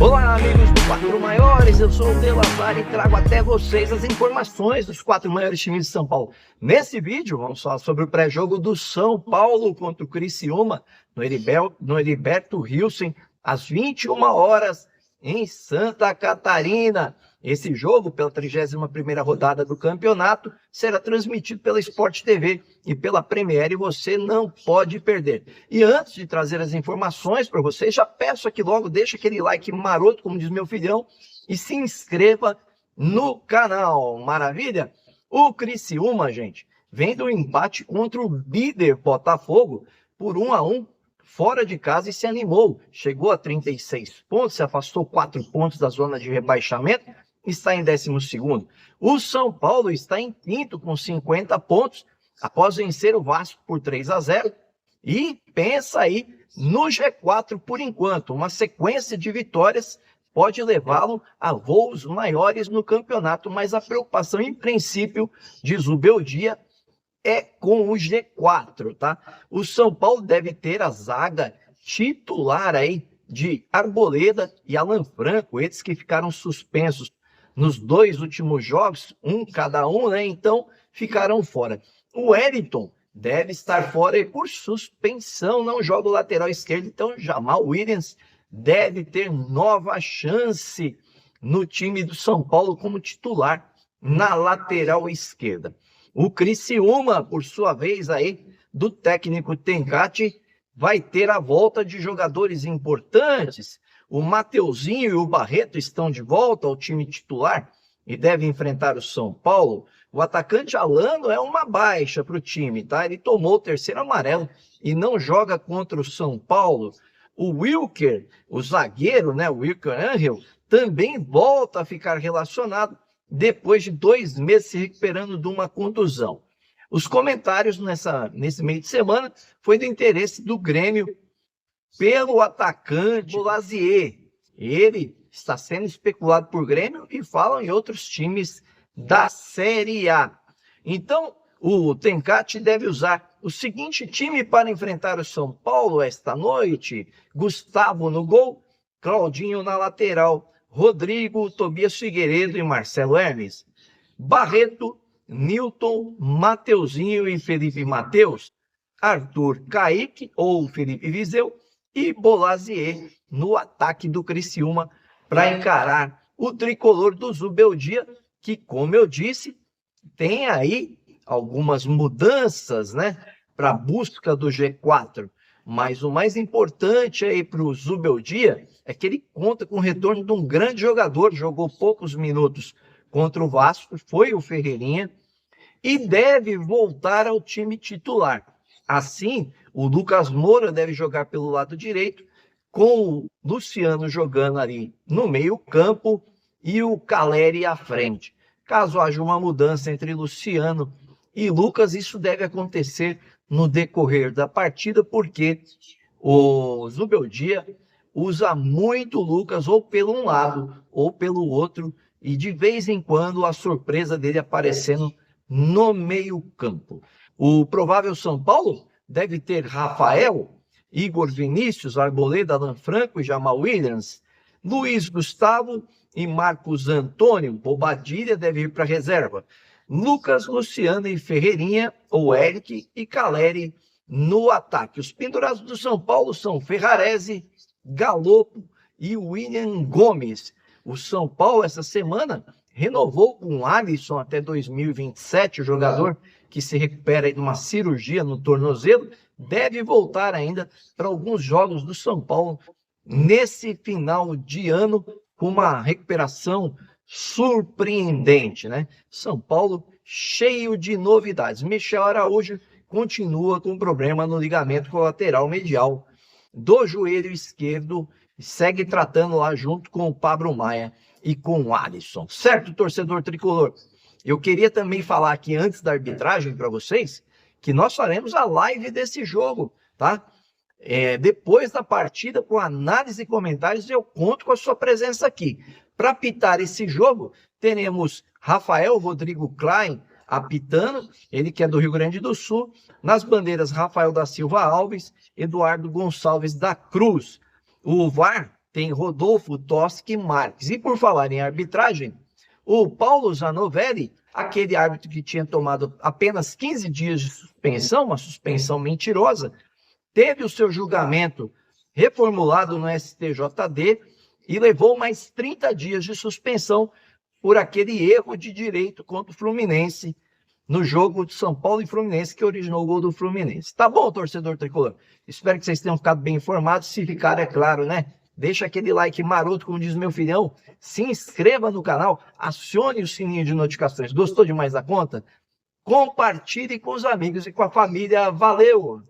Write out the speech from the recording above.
Olá, amigos do Quatro Maiores, eu sou o De La Sara e trago até vocês as informações dos quatro maiores times de São Paulo. Nesse vídeo, vamos falar sobre o pré-jogo do São Paulo contra o Criciúma, no Heriberto Wilson, às 21 horas, em Santa Catarina. Esse jogo, pela 31ª rodada do campeonato, será transmitido pela Sport TV e pela Premiere, e você não pode perder. E antes de trazer as informações para vocês, já peço aqui logo, deixa aquele like maroto, como diz meu filhão, e se inscreva no canal. Maravilha? O Criciúma, gente, vem do empate contra o líder Botafogo por 1-1 fora de casa e se animou. Chegou a 36 pontos, se afastou 4 pontos da zona de rebaixamento, está em 12º. O São Paulo está em quinto com 50 pontos, após vencer o Vasco por 3-0. E pensa aí no G4 por enquanto. Uma sequência de vitórias pode levá-lo a voos maiores no campeonato, mas a preocupação, em princípio, diz o Beldia, é com o G4, tá? O São Paulo deve ter a zaga titular aí de Arboleda e Alan Franco, eles que ficaram suspensos nos 2 últimos jogos, cada um, né? Então ficaram fora. O Wellington deve estar fora e por suspensão não joga o lateral esquerdo, então Jamal Williams deve ter nova chance no time do São Paulo como titular na lateral esquerda. O Criciúma, por sua vez aí, do técnico Tencati, vai ter a volta de jogadores importantes. O Mateuzinho e o Barreto estão de volta ao time titular e devem enfrentar o São Paulo. O atacante Alano é uma baixa para o time, tá? Ele tomou o 3º amarelo e não joga contra o São Paulo. O Wilker, o zagueiro, né? O Wilker Angel, também volta a ficar relacionado depois de 2 meses se recuperando de uma contusão. Os comentários nesse meio de semana foi do interesse do Grêmio pelo atacante Bolazier. Ele está sendo especulado por Grêmio e falam em outros times da Série A. Então, o Tencati deve usar o seguinte time para enfrentar o São Paulo esta noite: Gustavo no gol, Claudinho na lateral, Rodrigo, Tobias Figueiredo e Marcelo Hermes, Barreto, Nilton, Mateuzinho e Felipe Mateus, Arthur Kaique ou Felipe Viseu e Bolazier no ataque do Criciúma para encarar o tricolor do Zubeldia, que, como eu disse, tem aí algumas mudanças, né, para a busca do G4. Mas o mais importante aí para o Zubeldia é que ele conta com o retorno de um grande jogador, jogou poucos minutos contra o Vasco, foi o Ferreirinha, e deve voltar ao time titular. Assim, o Lucas Moura deve jogar pelo lado direito, com o Luciano jogando ali no meio-campo e o Caleri à frente. Caso haja uma mudança entre Luciano e Lucas, isso deve acontecer no decorrer da partida, porque o Zubeldia usa muito o Lucas ou pelo um lado ou pelo outro, e de vez em quando a surpresa dele aparecendo no meio-campo. O provável São Paulo deve ter Rafael, Igor Vinícius, Arboleda, Alan Franco e Jamal Williams, Luiz Gustavo e Marcos Antônio. Bobadilha deve ir para a reserva. Lucas, Luciano e Ferreirinha, ou Eric e Caleri no ataque. Os pendurados do São Paulo são Ferrarese, Galopo e William Gomes. O São Paulo, essa semana, renovou com o Alisson até 2027, o jogador que se recupera de uma cirurgia no tornozelo, deve voltar ainda para alguns jogos do São Paulo nesse final de ano, com uma recuperação surpreendente, né? São Paulo cheio de novidades. Michel Araújo continua com problema no ligamento colateral medial do joelho esquerdo, segue tratando lá junto com o Pablo Maia e com o Alisson. Certo, torcedor tricolor? Eu queria também falar aqui antes da arbitragem para vocês que nós faremos a live desse jogo, tá? Depois da partida, com análise e comentários, eu conto com a sua presença aqui. Para apitar esse jogo, teremos Rafael Rodrigo Klein apitando, ele que é do Rio Grande do Sul, nas bandeiras Rafael da Silva Alves, Eduardo Gonçalves da Cruz. O VAR tem Rodolfo, Toschi e Marques. E por falar em arbitragem, o Paulo Zanovelli, aquele árbitro que tinha tomado apenas 15 dias de suspensão, uma suspensão mentirosa, teve o seu julgamento reformulado no STJD e levou mais 30 dias de suspensão por aquele erro de direito contra o Fluminense no jogo de São Paulo e Fluminense que originou o gol do Fluminense. Tá bom, torcedor tricolor? Espero que vocês tenham ficado bem informados. Se ficar, é claro, né? Deixa aquele like maroto, como diz meu filhão. Se inscreva no canal, acione o sininho de notificações. Gostou demais da conta? Compartilhe com os amigos e com a família. Valeu!